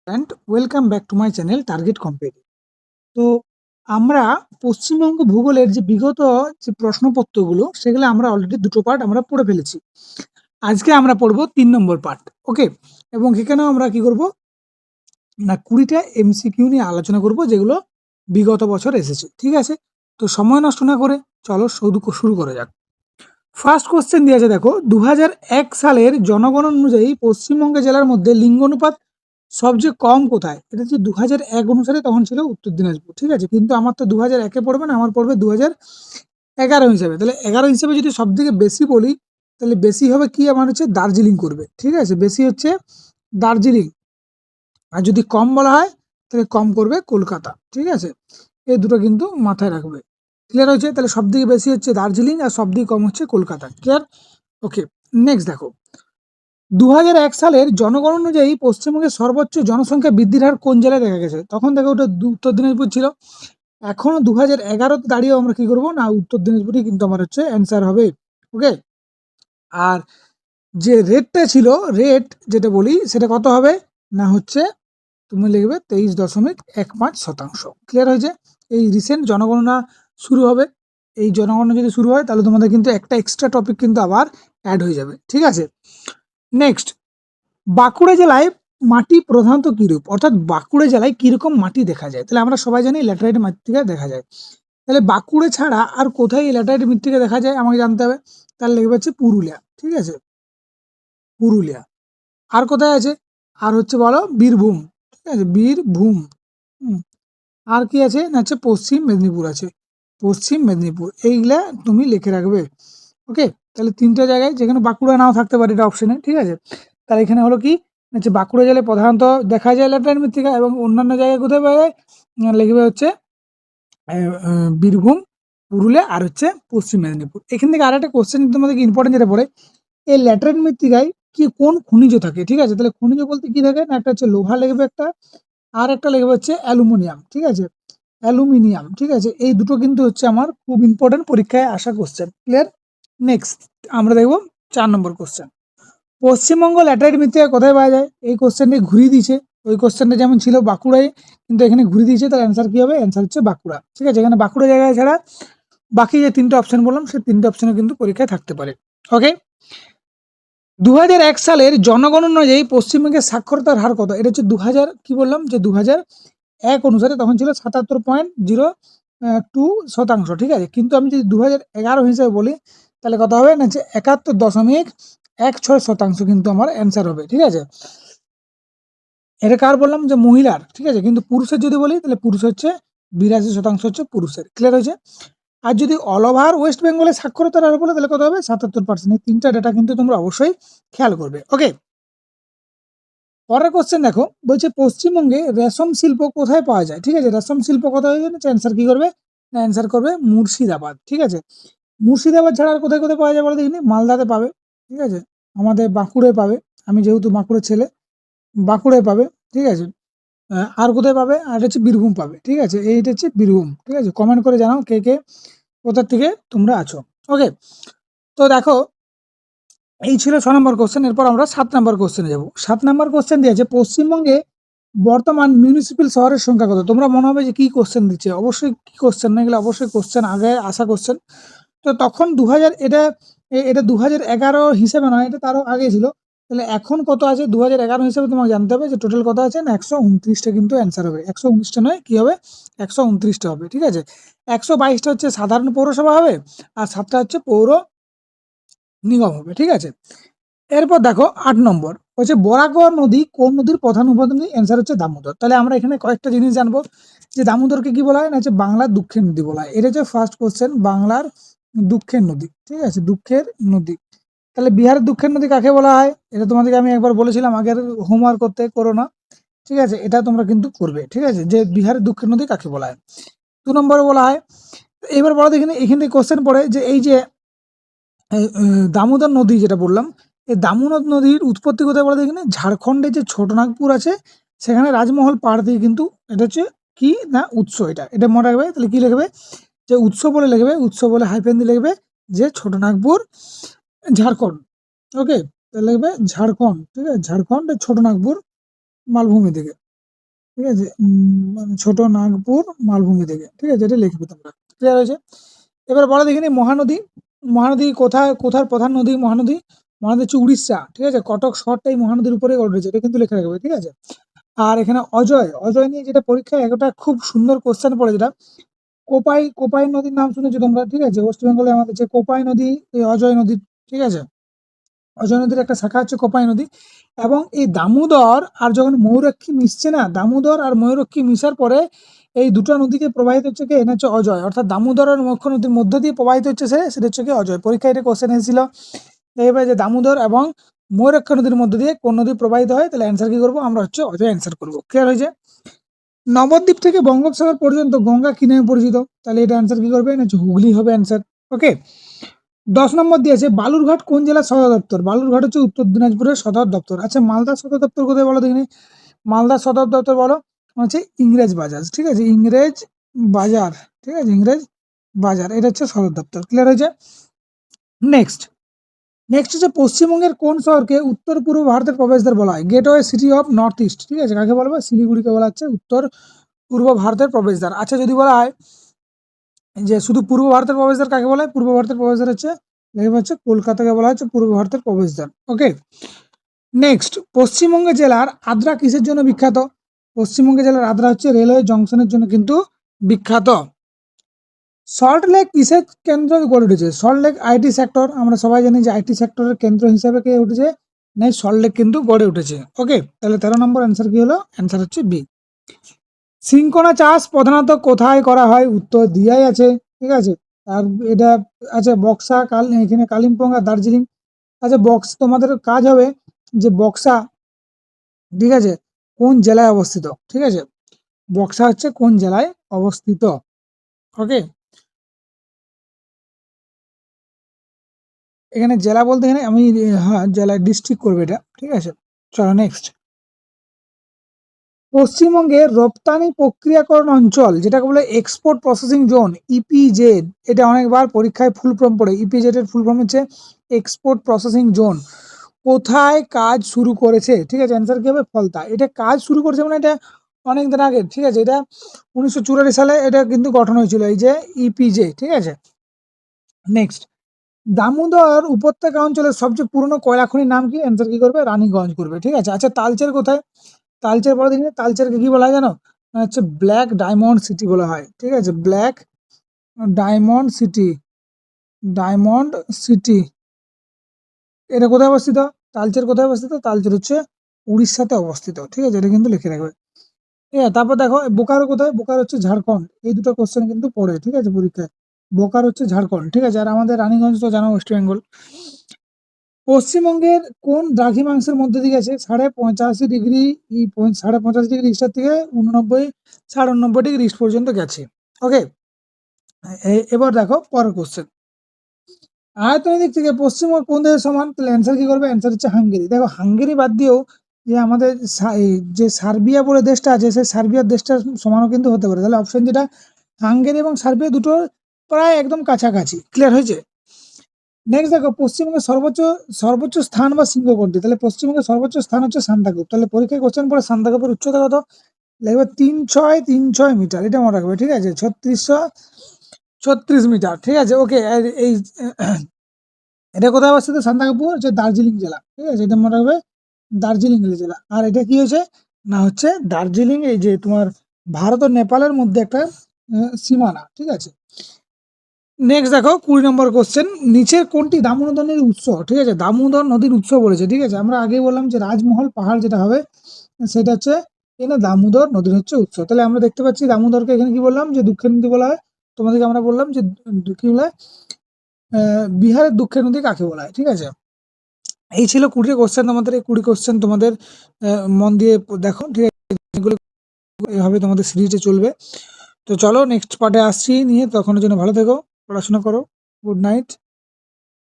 And welcome back to my channel target competitive. তো আমরা পশ্চিমবঙ্গ ভূগোলের যে বিগত যে প্রশ্নপত্রগুলো সেগুলো আমরা অলরেডি দুটো পার্ট আমরা পড়ে ফেলেছি। আজকে আমরা পড়বো ৩ নম্বর পার্ট। ওকে, এবং এখানেও আমরা কি করব না ২০টা এমসিকিউ নিয়ে আলোচনা করব যেগুলো বিগত বছর এসেছে। ঠিক আছে, তো সময় নষ্ট না করে চলো শুরু করা যাক। ফার্স্ট কোশ্চেন দিয়ে আছে, দেখো ২০০১ সালের জনগণনা অনুযায়ী পশ্চিমবঙ্গ জেলার মধ্যে লিঙ্গানুপাত সবচেয়ে কম কোথায়? এটা হচ্ছে ২০০১ অনুসারে, তখন ছিল উত্তর দিনাজপুর। ঠিক আছে, কিন্তু আমার তো ২০০১-এ পড়বে না, আমার পড়বে ২০১১ হিসাবে। তাহলে ১১ হিসাবে যদি সব থেকে বেশি বলি, তাহলে বেশি হবে কি, আমার হচ্ছে দার্জিলিং করবে। ঠিক আছে, বেশি হচ্ছে দার্জিলিং। আর যদি কম বলা হয় তাহলে কম করবে কলকাতা। ঠিক আছে, এই দুটো কিন্তু মাথায় রাখবে। ক্লিয়ার হয়েছে? তাহলে সব থেকে বেশি হচ্ছে দার্জিলিং আর সব থেকে কম হচ্ছে কলকাতা। ক্লিয়ার? ওকে, নেক্সট দেখো ২০০১ সালের জনগণনা অনুযায়ী পশ্চিমবঙ্গের সর্বোচ্চ জনসংখ্যা বৃদ্ধির হার কোন জেলায় দেখা গেছে? তখন দেখো ওটা উত্তর দিনাজপুর ছিল। এখনো ২০১১-তে দাঁড়িয়েও আমরা কি করবো না, উত্তর দিনাজপুরই কিন্তু আমার হচ্ছে অ্যান্সার হবে। ওকে, আর যে রেটটা ছিল, রেট যেটা বলি সেটা কত হবে না, হচ্ছে তুমি লিখবে 23.15%। ক্লিয়ার হয়েছে? এই রিসেন্ট জনগণনা শুরু হবে। এই জনগণনা যদি শুরু হয় তাহলে তোমাদের কিন্তু একটা এক্সট্রা টপিক কিন্তু আবার অ্যাড হয়ে যাবে। ঠিক আছে, নেক্সট বাঁকুড়া জেলায় মাটি প্রধানত কিরূপ, অর্থাৎ বাঁকুড়া জেলায় কিরকম মাটি দেখা যায়? তাহলে আমরা সবাই জানি ল্যাটেরাইট মৃত্তিকা দেখা যায়। তাহলে বাঁকুড়া ছাড়া আর কোথায় ল্যাটেরাইট মৃত্তিকা দেখা যায় আমাকে জানতে হবে। তাহলে লিখবে হচ্ছে পুরুলিয়া। ঠিক আছে, পুরুলিয়া। আর কোথায় আছে? আর হচ্ছে বলো বীরভূম। ঠিক আছে, বীরভূম। হুম, আর কি আছে না, হচ্ছে পশ্চিম মেদিনীপুর আছে, পশ্চিম মেদিনীপুর। এইগুলা তুমি লিখে রাখবে। ওকে, তাহলে ৩টা জায়গায় যেখানে বাঁকুড়া নাও থাকতে পারে এটা অপশনে। ঠিক আছে, তাহলে এখানে হলো কি হচ্ছে বাঁকুড়া জেলায় প্রধানত দেখা যায় ল্যাটেরাইট মৃত্তিকা, এবং অন্যান্য জায়গায় কোথায় পাওয়া যায় লিখবে হচ্ছে বীরভূম, পুরুলিয়া আর হচ্ছে পশ্চিম মেদিনীপুর। এখান থেকে আরেকটা কোশ্চেন তোমাদের ইম্পর্টেন্ট যেটা পড়ে, এই ল্যাটেরাইট মৃত্তিকায় কি কোন খনিজ থাকে? ঠিক আছে, তাহলে খনিজ বলতে কি থাকে না, একটা হচ্ছে লোহা লিখবে একটা, আর একটা লিখবে হচ্ছে অ্যালুমিনিয়াম। ঠিক আছে, অ্যালুমিনিয়াম। ঠিক আছে, এই দুটো কিন্তু হচ্ছে আমার খুব ইম্পর্টেন্ট পরীক্ষায় আসা কোশ্চেন। ক্লিয়ার? নেক্সট আমরা দেখব ৪ নম্বর কোশ্চেন। পশ্চিমবঙ্গ ল্যাটেরাইট মৃত্তিকা কোথায় পাওয়া যায়? এই কোশ্চেনটি ঘুরিয়ে দিয়েছে। ওই কোশ্চেনটা যেমন ছিল বাঁকুড়ায়, কিন্তু এখানে ঘুরিয়ে দিয়েছে। তার অ্যান্সার কি হবে? অ্যান্সার হচ্ছে বাঁকুড়া। ঠিক আছে, এখানে বাঁকুড়া জায়গায় ছাড়া বাকি যে ৩টে অপশন বললাম সেই ৩টে অপশনে কিন্তু পরীক্ষায় থাকতে পারে। ওকে, ২০০১ সালের জনগণনা অনুযায়ী পশ্চিমবঙ্গের সাক্ষরতার হার কত? এটা হচ্ছে ২০০০ কি বললাম যে ২০০১ অনুসারে তখন ছিল ৭৭.02%। ঠিক আছে, কিন্তু আমি যদি ২০১১ হিসেবে বলি তাহলে কত হবে না, যে ৭১.16% কিন্তু আমার অ্যান্সার হবে। ঠিক আছে, এটা কার বললাম যে মহিলার। ঠিক আছে, কিন্তু পুরুষের যদি বলি তাহলে পুরুষ হচ্ছে ৮২% হচ্ছে পুরুষের। ক্লিয়ার হয়েছে? আর যদি অল ওভার ওয়েস্ট বেঙ্গলের সাক্ষরতার হার বলে তাহলে কত হবে? ৭৭%। এই ৩টা ডেটা কিন্তু তোমরা অবশ্যই খেয়াল করবে। ওকে, পরের কোশ্চেন দেখো, বলছে পশ্চিমবঙ্গে রেশম শিল্প কোথায় পাওয়া যায়? ঠিক আছে, রেশম শিল্প কোথায় হয়ে যাচ্ছে, অ্যান্সার কি করবে না, অ্যান্সার করবে মুর্শিদাবাদ। ঠিক আছে, মুর্শিদাবাদ ছাড়া আর কোথায় কোথায় পাওয়া যায় বলো দেখিনি? মালদাতে পাবে। ঠিক আছে, আমাদের বাঁকুড়ায় পাবে, আমি যেহেতু বাঁকুড়ার ছেলে, বাঁকুড়ায় পাবে। ঠিক আছে, আর কোথায় পাবে? আর হচ্ছে বীরভূম পাবে। ঠিক আছে, এইটা হচ্ছে বীরভূম। ঠিক আছে, কমেন্ট করে জানাও কে কে কোথার থেকে তোমরা আছো। ওকে, তো দেখো এই ছিল ৬ নম্বর কোশ্চেন। এরপর আমরা ৭ নম্বর কোশ্চেনে যাব। ৭ নম্বর কোশ্চেন দিয়েছে পশ্চিমবঙ্গে বর্তমান মিউনিসিপ্যাল শহরের সংখ্যা কত? তোমরা মনে হবে যে কি কোশ্চেন দিচ্ছে, অবশ্যই কি কোশ্চেন না, এগুলো অবশ্যই কোশ্চেন আগে আসা কোশ্চেন। তো তখন ২০০০ এটা ২০১১ হিসেবে নয়, এটা তারও আগে ছিল। তাহলে এখন কত আছে ২০১১ হিসেবে তোমাকে জানতে হবে যে টোটাল কত আছে না, ১২৯টা কিন্তু অ্যান্সার হবে। ১১৯টা নয়, কি হবে? ১২৯টা হবে। ঠিক আছে, ১২২টা হচ্ছে সাধারণ পৌরসভা হবে, আর ৭টা হচ্ছে পৌর নিগম হবে। ঠিক আছে, এরপর দেখো ৮ নম্বর হচ্ছে বরাকর নদী কোন নদীর প্রধান উপনদী? অ্যান্সার হচ্ছে দামোদর। তাহলে আমরা এখানে কয়েকটা জিনিস জানবো, যে দামোদরকে কি বলা হয় না, হচ্ছে বাংলার দুঃখের নদী বলা হয়। এটা হচ্ছে ফার্স্ট কোশ্চেন, বাংলার দুঃখের নদী। ঠিক আছে, দুঃখের নদী। তাহলে বিহারের দুঃখের নদী কাকে বলা হয়? এটা তোমাদেরকে আমি একবার বলেছিলাম আগের হোমওয়ার্ক করতে, করো না। ঠিক আছে, এটা তোমরা কিন্তু করবে। ঠিক আছে, যে বিহারের দুঃখের নদী কাকে বলা হয়। ২ নম্বরে বলা হয়, এবার বলো এখানে এখান থেকে কোশ্চেন পড়ে যে এই যে দামোদর নদী যেটা বললাম, এই দামোদর নদীর উৎপত্তি কোথায় বলো এখানে? ঝাড়খণ্ডে যে ছোটনাগপুর আছে সেখানে রাজমহল পাহাড় থেকে কিন্তু এটা হচ্ছে কি না উৎস। এটা মনে রাখবে। তাহলে কি লিখবে? যে উৎস বলে লিখবে, উৎস বলে হাইফেন দিয়ে লিখবে যে ছোটনাগপুর, ঝাড়খণ্ড। ওকে, তাহলে লিখবে ঝাড়খণ্ড। ঠিক আছে, ঝাড়খণ্ড ছোটনাগপুর মালভূমি থেকে। ঠিক আছে? মানে ছোট নাগপুর মালভূমি থেকে। ঠিক আছে? এটা লিখবে তোমরা। ক্লিয়ার হয়েছে? এবার বলো দেখি মহানদী। মহানদী কোথার প্রধান নদী মহানদী? মহানদী হচ্ছে উড়িষ্যা। ঠিক আছে? কটক শহরটাই মহানদীর উপরে গড়ে উঠেছে। এটা কিন্তু লিখে রাখবে। ঠিক আছে? আর এখানে অজয় নিয়ে যেটা পরীক্ষায় একটা খুব সুন্দর কোয়েশ্চেন পড়ে যেটা কোপাই নদীর নাম শুনেছো তোমরা? ঠিক আছে? ওয়েস্ট বেঙ্গলে আমাদের যে কোপাই নদী, এই অজয় নদী। ঠিক আছে? অজয় নদীর একটা শাখা হচ্ছে কোপাই নদী এবং এই দামোদর আর যখন ময়ূরাক্ষী মিশছে না, দামোদর আর ময়ূরাক্ষী মিশার পরে এই দুটো নদীকে প্রবাহিত হচ্ছে কি, এটা হচ্ছে অজয়। অর্থাৎ দামোদর আর মুখ্য নদীর মধ্য দিয়ে প্রবাহিত হচ্ছে সেটা হচ্ছে কি অজয়। পরীক্ষায় এটা কোশ্চেন এসেছিল। এবার যে দামোদর এবং ময়ূরাক্ষী নদীর মধ্য দিয়ে কোন নদী প্রবাহিত হয়, তাহলে অ্যান্সার কি করবো? আমরা হচ্ছে অজয় অ্যান্সার করবো। ক্লিয়ার হয়েছে? নবদ্বীপ থেকে বঙ্গোপসাগর পর্যন্ত গঙ্গা কি নামে পরিচিত? তাহলে এটা অ্যান্সার কি করবে? না হচ্ছে হুগলি হবে অ্যান্সার। ওকে, 10 নম্বর দিয়েছে বালুরঘাট কোন জেলার সদর দপ্তর? বালুরঘাট হচ্ছে উত্তর দিনাজপুরের সদর দপ্তর। আচ্ছা, মালদার সদর দপ্তর কোথায় বলো দেখিনি? মালদার সদর দপ্তর বলো হচ্ছে ইংরেজ বাজার। ঠিক আছে? ইংরেজ বাজার। ঠিক আছে? ইংরেজ বাজার, এটা হচ্ছে সদর দপ্তর। ক্লিয়ার হয়েছে? নেক্সট হচ্ছে পশ্চিমবঙ্গের কোন শহরকে উত্তর পূর্ব ভারতের প্রবেশদ্বার বলা হয়? Gateway city of north east. ঠিক আছে? কাকে বলবো? শিলিগুড়িকে বলা হচ্ছে উত্তর পূর্ব ভারতের প্রবেশদ্বার। আচ্ছা, যদি বলা হয় যে শুধু পূর্ব ভারতের প্রবেশদ্বার কাকে বলা হয়? পূর্ব ভারতের প্রবেশদ্বার হচ্ছে কলকাতাকে বলা হচ্ছে পূর্ব ভারতের প্রবেশদ্বার। ওকে, নেক্সট পশ্চিমবঙ্গ জেলার আদ্রা কিসের জন্য বিখ্যাত? পশ্চিমবঙ্গ জেলার আদ্রা হচ্ছে রেলওয়ে জংশনের জন্য কিন্তু বিখ্যাত। সল্ট লেক কিসের কেন্দ্র গড়ে উঠেছে? Salt lake IT sector. আমরা সবাই জানি যে আইটি সেক্টরের কেন্দ্র হিসাবে কে উঠেছে? না, সল্ট লেক কিন্তু গড়ে উঠেছে। ওকে, তাহলে 13 নম্বর অ্যান্সার কি হলো? অ্যান্সার হচ্ছে বি। সিনকোনা চাষ প্রধানত কোথায় করা হয়? উত্তর দিয়াই আছে। ঠিক আছে? আর এটা আছে বক্সা, এখানে কালিম্পং আর দার্জিলিং। আচ্ছা, তোমাদের কাজ হবে যে বক্সা, ঠিক আছে, কোন জেলায় অবস্থিত? ঠিক আছে? বক্সা হচ্ছে কোন জেলায় অবস্থিত? ওকে, এখানে জেলা বলতে এখানে আমি হ্যাঁ, জেলা ডিস্ট্রিক্ট করবে এটা। ঠিক আছে? চলো নেক্সট। পশ্চিমবঙ্গের রপ্তানি প্রক্রিয়াকরণ অঞ্চল যেটাকে বলে এক্সপোর্ট প্রসেসিং জোন, ইপিজেড। এটা অনেকবার পরীক্ষায় ফুল ফর্ম পড়ে। ইপিজেড এর ফুল ফর্ম হচ্ছে এক্সপোর্ট প্রসেসিং জোন। কোথায় কাজ শুরু করেছে? ঠিক আছে? অ্যান্সার কি হবে? ফলতা। এটা কাজ শুরু করেছে মানে এটা অনেক দিন আগে। ঠিক আছে? এটা 1984 সালে এটা কিন্তু গঠন হয়েছিল, এই যে ইপিজে। ঠিক আছে? নেক্সট, দামোদর উপত্যকা অঞ্চলের সবচেয়ে পুরনো কয়লা খনির নাম কি? অ্যান্সার কি করবে? রানীগঞ্জ করবে। ঠিক আছে? আচ্ছা, তালচের কোথায়? তালচের বড় দেখি, তালচেরকে কি বলা হয় জানো? হচ্ছে ব্ল্যাক ডায়মন্ড সিটি বলা হয়। ঠিক আছে? Black diamond city. Diamond city এটা কোথায় অবস্থিত? তালচের কোথায় অবস্থিত? তালচের হচ্ছে উড়িষ্যাতে অবস্থিত। ঠিক আছে? এটা কিন্তু লিখে রাখবে। ঠিক আছে? তারপর দেখো বোকারো কোথায়? বোকারো হচ্ছে ঝাড়খণ্ড। এই দুটো কোশ্চেন কিন্তু পড়ে। ঠিক আছে? পরীক্ষায় বোকারো হচ্ছে ঝাড়খণ্ড। ঠিক আছে? আর আমাদের রানীগঞ্জ তো জানো ওয়েস্ট বেঙ্গল। পশ্চিমবঙ্গের কোন দ্রাঘিমাংশের মধ্যে দিয়ে গেছে 85.5 ডিগ্রি 85.5 ডিগ্রি ইস্টার থেকে 89.5 ডিগ্রি ইস্ট পর্যন্ত গেছে? ওকে, এবার দেখো পরের কোশ্চেন। আয়তনের দিক থেকে পশ্চিমবঙ্গ কোন দেশের সমান? তাহলে অ্যান্সার কি করবে? অ্যান্সার হচ্ছে হাঙ্গেরি। দেখো, হাঙ্গেরি বাদ দিয়েও যে আমাদের এই যে সার্বিয়া বলে দেশটা আছে, সেই সার্বিয়ার দেশটার সমানও কিন্তু হতে পারে। তাহলে অপশন যেটা, হাঙ্গেরি এবং সার্বিয়া দুটো প্রায় একদম কাছাকাছি। ক্লিয়ার হয়েছে? নেক্সট দেখো, পশ্চিমবঙ্গের সর্বোচ্চ স্থান বা শৃঙ্গ কোনটি? তাহলে পশ্চিমবঙ্গের সর্বোচ্চ স্থান হচ্ছে সান্দাকফু। তাহলে পরীক্ষায় কোশ্চেন পড়ে সান্দাকফুর উচ্চতা কত? লিখবে 3636 মিটার। এটা মনে রাখবে। ঠিক আছে? 3636 মিটার। ঠিক আছে? ওকে, এই এটা কোথায় অবস্থিত? সান্দাকফু হচ্ছে দার্জিলিং জেলা। ঠিক আছে? এটা মনে রাখবে, দার্জিলিং জেলা। আর এটা কি হয়েছে না, হচ্ছে দার্জিলিং, এই যে তোমার ভারত ও নেপালের মধ্যে একটা সীমানা। ঠিক আছে? নেক্সট দেখো 20 নম্বর কোশ্চেন, নিচের কোনটি দামোদর নদীর উৎস? ঠিক আছে? দামোদর নদীর উৎস বলেছে। ঠিক আছে? আমরা আগেই বললাম যে রাজমহল পাহাড় যেটা হবে সেটা হচ্ছে এখানে দামোদর নদীর হচ্ছে উৎস। তাহলে আমরা দেখতে পাচ্ছি দামোদরকে এখানে কি বললাম? যে দুঃখের নদী বলা হয়। তোমাদেরকে আমরা বললাম যে কি বলা হয়? বিহারের দুঃখের নদী কাকে বলা হয়? ঠিক আছে? এই ছিল 20 কোশ্চেন। তোমাদের এই 20 কোশ্চেন তোমাদের মন দিয়ে দেখো। ঠিক আছে? এগুলো এভাবে তোমাদের সিরিজে চলবে। তো চলো নেক্সট পার্টে আসছি নিয়ে, তখনের জন্য ভালো থেকো, পড়াশোনা করো। Good night.